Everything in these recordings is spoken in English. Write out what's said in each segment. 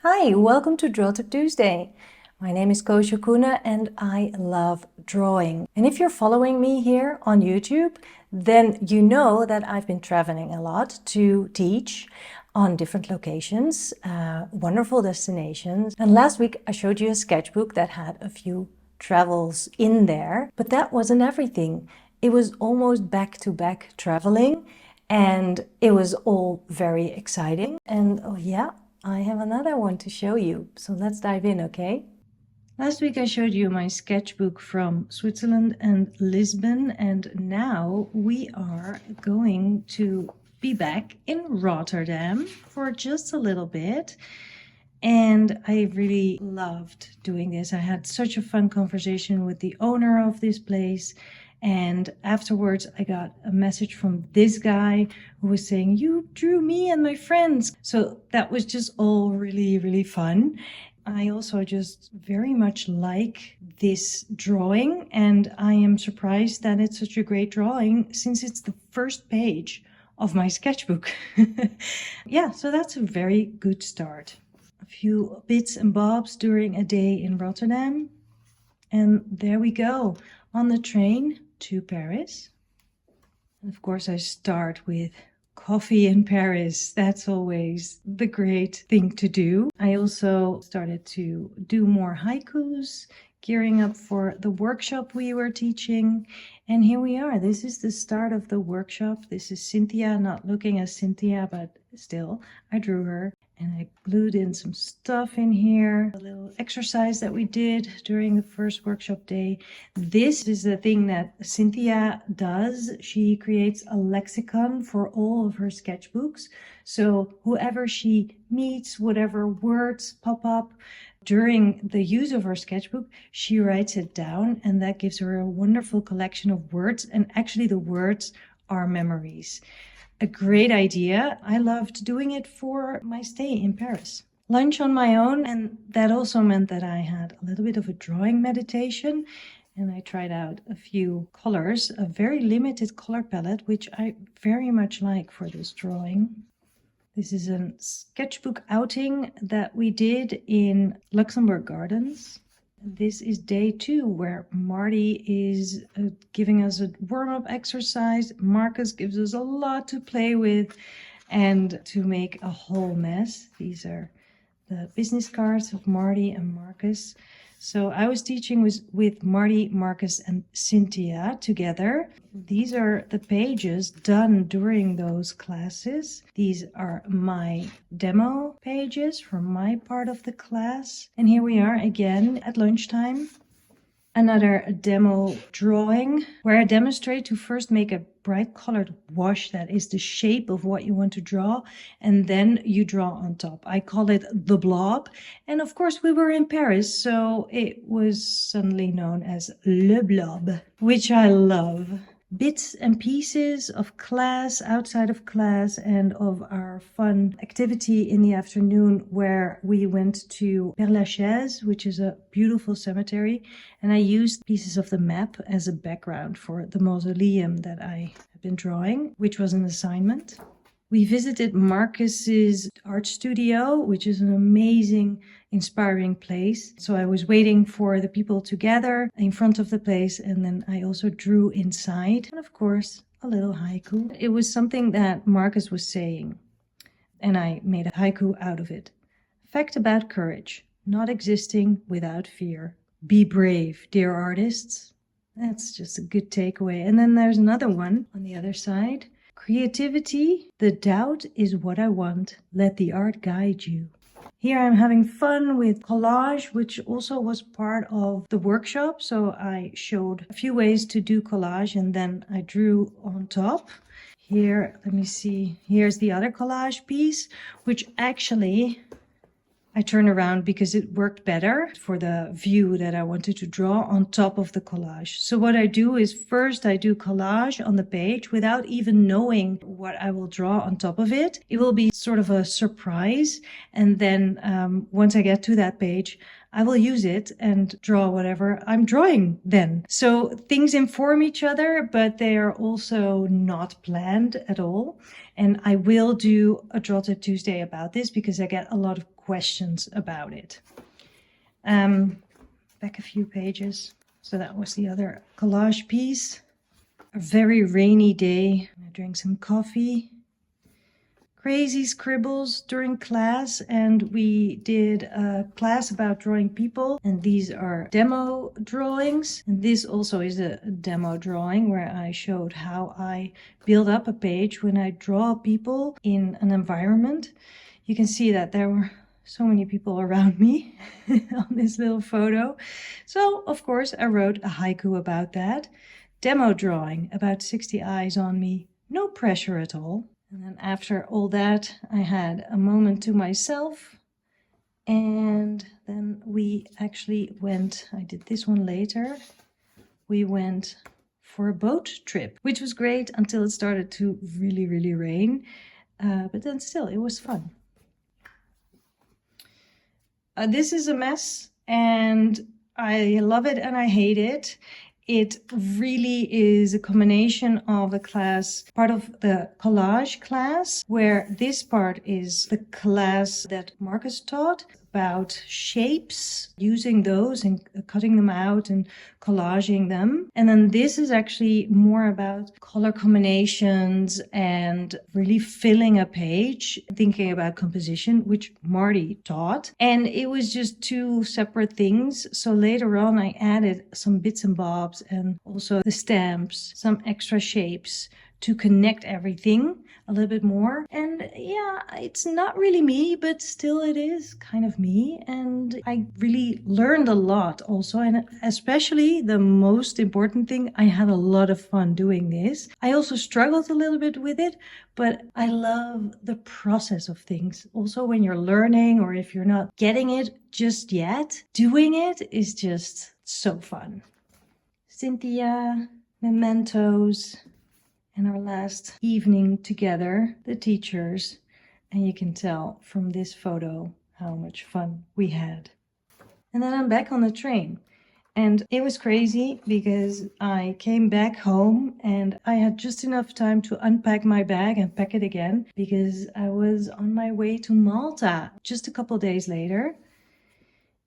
Hi, welcome to Draw Tip Tuesday. My name is Koosje Koenen and I love drawing. And if you're following me here on YouTube, then you know that I've been traveling a lot to teach on different locations, wonderful destinations. And last week I showed you a sketchbook that had a few travels in there, but that wasn't everything. It was almost back-to-back traveling and it was all very exciting. And oh yeah, I have another one to show you, so let's dive in, okay? Last week I showed you my sketchbook from Switzerland and Lisbon, and now we are going to be back in Rotterdam for just a little bit. And I really loved doing this. I had such a fun conversation with the owner of this place. And afterwards, I got a message from this guy who was saying, "You drew me and my friends." So that was just all really, really fun. I also just very much like this drawing, and I am surprised that it's such a great drawing since it's the first page of my sketchbook. Yeah, so that's a very good start. A few bits and bobs during a day in Rotterdam. And there we go, on the train to Paris. And of course, I start with coffee in Paris. That's always the great thing to do. I also started to do more haikus, gearing up for the workshop we were teaching. And here we are. This is the start of the workshop. This is Cynthia, not looking as Cynthia, but still, I drew her. And I glued in some stuff in here, a little exercise that we did during the first workshop day. This is the thing that Cynthia does. She creates a lexicon for all of her sketchbooks. So whoever she meets, whatever words pop up during the use of her sketchbook, she writes it down, and that gives her a wonderful collection of words. And actually the words are memories. A great idea. I loved doing it for my stay in Paris. Lunch on my own, and that also meant that I had a little bit of a drawing meditation, and I tried out a few colors, a very limited color palette, which I very much like for this drawing. This is a sketchbook outing that we did in Luxembourg Gardens. This is day 2, where Marty is giving us a warm-up exercise. Marcus gives us a lot to play with and to make a whole mess. These are the business cards of Marty and Marcus. So I was teaching with Marty, Marcus, and Cynthia together. These are the pages done during those classes. These are my demo pages from my part of the class. And here we are again at lunchtime. Another demo drawing where I demonstrate to first make a bright colored wash that is the shape of what you want to draw, and then you draw on top. I call it the blob, and of course we were in Paris, so it was suddenly known as Le Blob, which I love. Bits and pieces of class, outside of class, and of our fun activity in the afternoon where we went to Père Lachaise, which is a beautiful cemetery, and I used pieces of the map as a background for the mausoleum that I have been drawing, which was an assignment. We visited Marcus's art studio, which is an amazing, inspiring place. So I was waiting for the people to gather in front of the place, and then I also drew inside. And of course, a little haiku. It was something that Marcus was saying, and I made a haiku out of it. Fact about courage: not existing without fear. Be brave, dear artists. That's just a good takeaway. And then there's another one on the other side. Creativity, the doubt is what I want. Let the art guide you. Here I'm having fun with collage, which also was part of the workshop. So I showed a few ways to do collage, and then I drew on top. Here, let me see, here's the other collage piece, which actually I turned around because it worked better for the view that I wanted to draw on top of the collage. So what I do is first I do collage on the page without even knowing what I will draw on top of it. It will be sort of a surprise. And then once I get to that page, I will use it and draw whatever I'm drawing then. So things inform each other, but they are also not planned at all. And I will do a Draw Tip Tuesday about this because I get a lot of questions about it. Back a few pages. So that was the other collage piece. A very rainy day. I drank some coffee. Crazy scribbles during class, and we did a class about drawing people, and these are demo drawings, and this also is a demo drawing where I showed how I build up a page when I draw people in an environment. You can see that there were so many people around me on this little photo, so of course I wrote a haiku about that. Demo drawing, about 60 eyes on me, no pressure at all. And then after all that, I had a moment to myself, and then we actually went, I did this one later, we went for a boat trip, which was great until it started to really, really rain, but then still, it was fun. This is a mess, and I love it and I hate it. It really is a combination of a class, part of the collage class, where this part is the class that Marcus taught about shapes, using those and cutting them out and collaging them. And then this is actually more about color combinations and really filling a page, thinking about composition, which Marty taught. And it was just two separate things. So later on, I added some bits and bobs and also the stamps, some extra shapes to connect everything a little bit more. And yeah, it's not really me, but still it is kind of me. And I really learned a lot also. And especially the most important thing, I had a lot of fun doing this. I also struggled a little bit with it, but I love the process of things. Also when you're learning, or if you're not getting it just yet, doing it is just so fun. Cynthia, mementos, and our last evening together, the teachers, and you can tell from this photo how much fun we had. And then I'm back on the train, and it was crazy because I came back home and I had just enough time to unpack my bag and pack it again because I was on my way to Malta just a couple days later.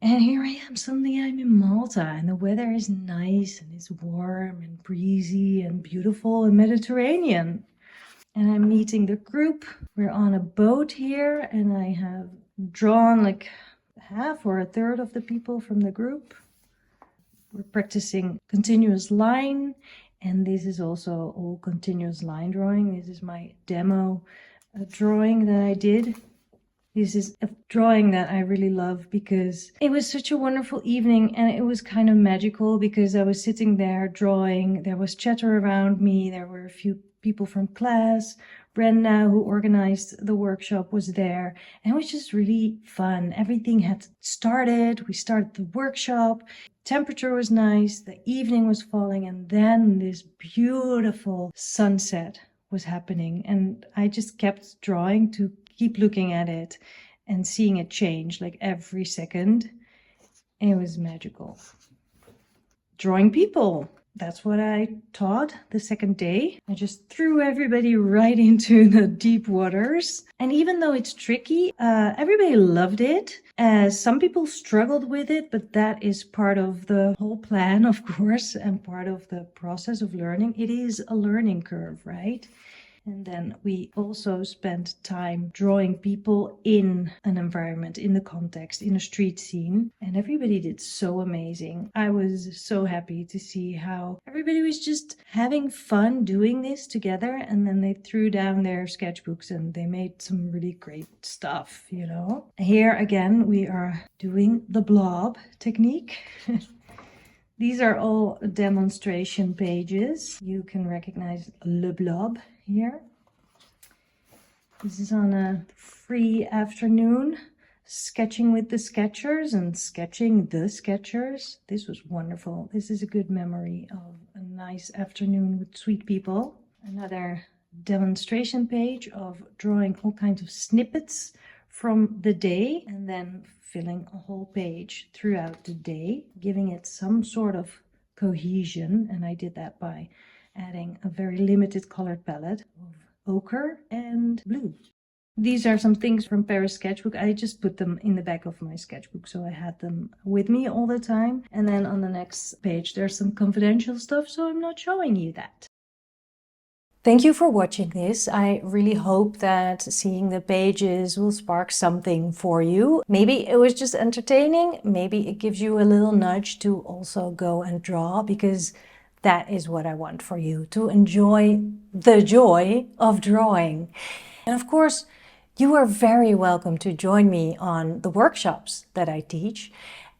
And here I am, suddenly I'm in Malta, and the weather is nice and it's warm and breezy and beautiful and Mediterranean. And I'm meeting the group. We're on a boat here, and I have drawn like half or a third of the people from the group. We're practicing continuous line, and this is also all continuous line drawing. This is my demo drawing that I did. This is a drawing that I really love because it was such a wonderful evening, and it was kind of magical because I was sitting there drawing. There was chatter around me. There were a few people from class. Brenda, who organized the workshop, was there, and it was just really fun. Everything had started. We started the workshop. Temperature was nice. The evening was falling, and then this beautiful sunset was happening, and I just kept drawing to keep looking at it and seeing it change like every second. It was magical. Drawing people, that's what I taught the second day. I just threw everybody right into the deep waters, and even though it's tricky, everybody loved it. Some people struggled with it, but that is part of the whole plan, of course, and part of the process of learning. It is a learning curve, right? And then we also spent time drawing people in an environment, in the context, in a street scene. And everybody did so amazing. I was so happy to see how everybody was just having fun doing this together. And then they threw down their sketchbooks and they made some really great stuff, you know. Here again, we are doing the blob technique. These are all demonstration pages. You can recognize Le Blob here. This is on a free afternoon, sketching with the sketchers and sketching the sketchers. This was wonderful. This is a good memory of a nice afternoon with sweet people. Another demonstration page of drawing all kinds of snippets from the day and then filling a whole page throughout the day, giving it some sort of cohesion. And I did that by adding a very limited colored palette of ochre and blue. These are some things from Paris Sketchbook. I just put them in the back of my sketchbook, so I had them with me all the time. And then on the next page, there's some confidential stuff, so I'm not showing you that. Thank you for watching this. I really hope that seeing the pages will spark something for you. Maybe it was just entertaining. Maybe it gives you a little nudge to also go and draw, because that is what I want for you, to enjoy the joy of drawing. And of course, you are very welcome to join me on the workshops that I teach.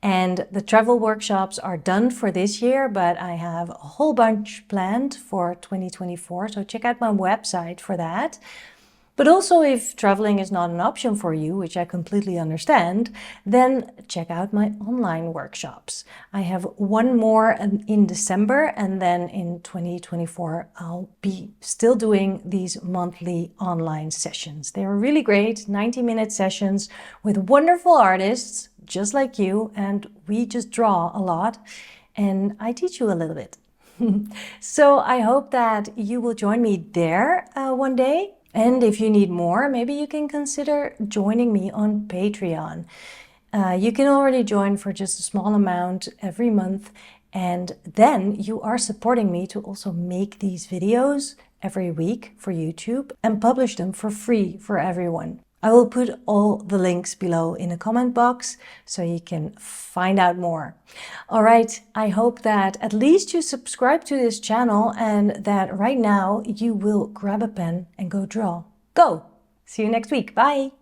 And the travel workshops are done for this year, but I have a whole bunch planned for 2024. So check out my website for that. But also, if traveling is not an option for you, which I completely understand, then check out my online workshops. I have one more in December, and then in 2024, I'll be still doing these monthly online sessions. They are really great, 90-minute sessions with wonderful artists, just like you, and we just draw a lot, and I teach you a little bit. So I hope that you will join me there one day. And if you need more, maybe you can consider joining me on Patreon. You can already join for just a small amount every month, and then you are supporting me to also make these videos every week for YouTube and publish them for free for everyone. I will put all the links below in the comment box so you can find out more. All right, I hope that at least you subscribe to this channel and that right now you will grab a pen and go draw. Go! See you next week. Bye!